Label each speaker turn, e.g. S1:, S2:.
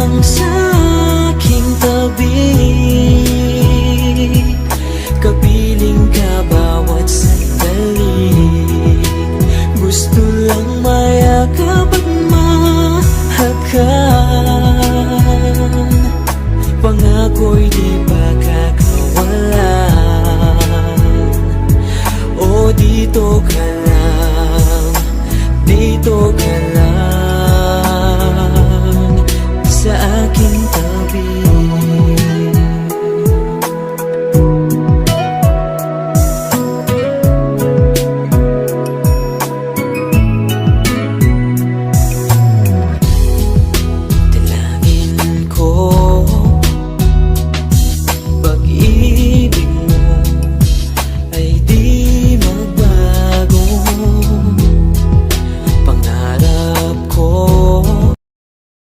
S1: lang sa aking tabi, kapiling ka bawat sandali. Gusto lang mayakap at mahakan, pangako'y di